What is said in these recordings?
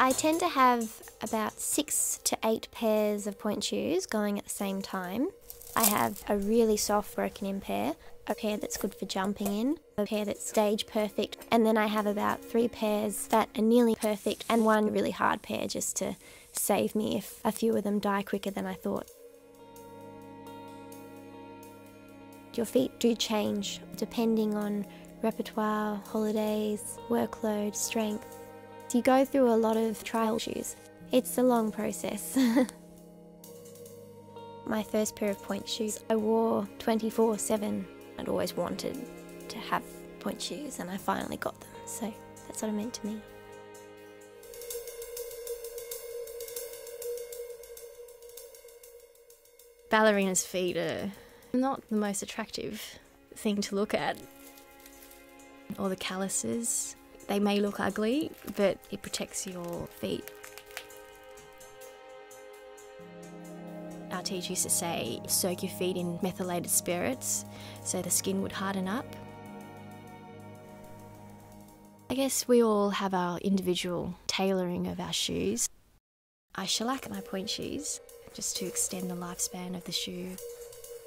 I tend to have about 6 to 8 pairs of pointe shoes going at the same time. I have a really soft broken in pair, a pair that's good for jumping in, a pair that's stage perfect, and then I have about 3 pairs that are nearly perfect and one really hard pair just to save me if a few of them die quicker than I thought. Your feet do change depending on repertoire, holidays, workload, strength. You go through a lot of trial shoes. It's a long process. My first pair of pointe shoes I wore 24/7. I'd always wanted to have pointe shoes and I finally got them, so that's what it meant to me. Ballerina's feet are not the most attractive thing to look at. Or the calluses. They may look ugly, but it protects your feet. Our teacher used to say, soak your feet in methylated spirits so the skin would harden up. I guess we all have our individual tailoring of our shoes. I shellac my pointe shoes just to extend the lifespan of the shoe.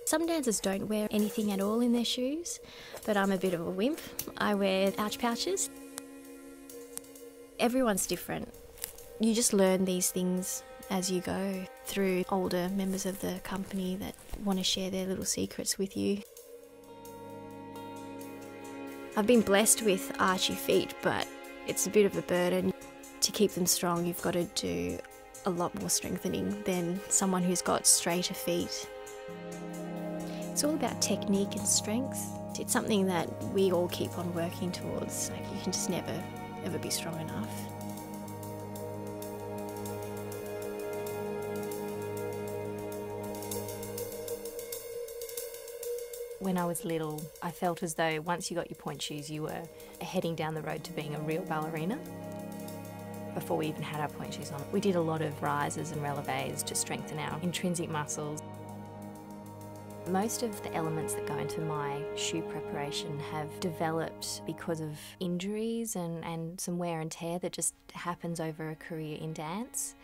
Some dancers don't wear anything at all in their shoes, but I'm a bit of a wimp. I wear ouch pouches. Everyone's different. You just learn these things as you go through older members of the company that want to share their little secrets with you. I've been blessed with archy feet, but it's a bit of a burden. To keep them strong, you've got to do a lot more strengthening than someone who's got straighter feet. It's all about technique and strength. It's something that we all keep on working towards. Like, you can just never, ever be strong enough. When I was little, I felt as though once you got your pointe shoes, you were heading down the road to being a real ballerina. Before we even had our pointe shoes on, we did a lot of rises and relevés to strengthen our intrinsic muscles. Most of the elements that go into my shoe preparation have developed because of injuries and some wear and tear that just happens over a career in dance.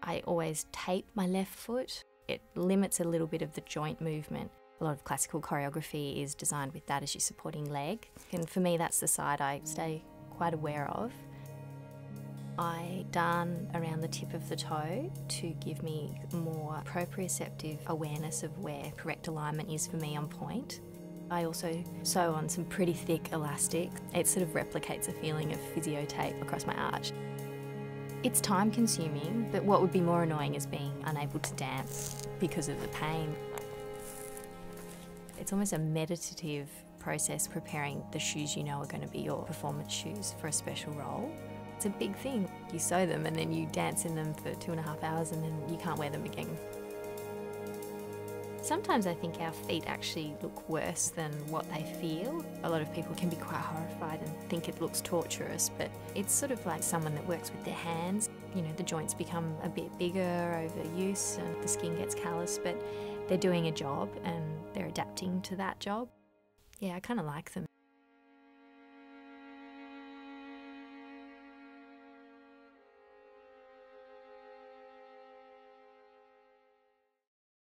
I always tape my left foot. It limits a little bit of the joint movement. A lot of classical choreography is designed with that as your supporting leg. And for me, that's the side I stay quite aware of. I darn around the tip of the toe to give me more proprioceptive awareness of where correct alignment is for me on pointe. I also sew on some pretty thick elastic. It sort of replicates a feeling of physio tape across my arch. It's time consuming, but what would be more annoying is being unable to dance because of the pain. It's almost a meditative process preparing the shoes you know are going to be your performance shoes for a special role. It's a big thing. You sew them and then you dance in them for 2.5 hours and then you can't wear them again. Sometimes I think our feet actually look worse than what they feel. A lot of people can be quite horrified and think it looks torturous, but it's sort of like someone that works with their hands. You know, the joints become a bit bigger over use and the skin gets callous, but they're doing a job and they're adapting to that job. Yeah, I kind of like them.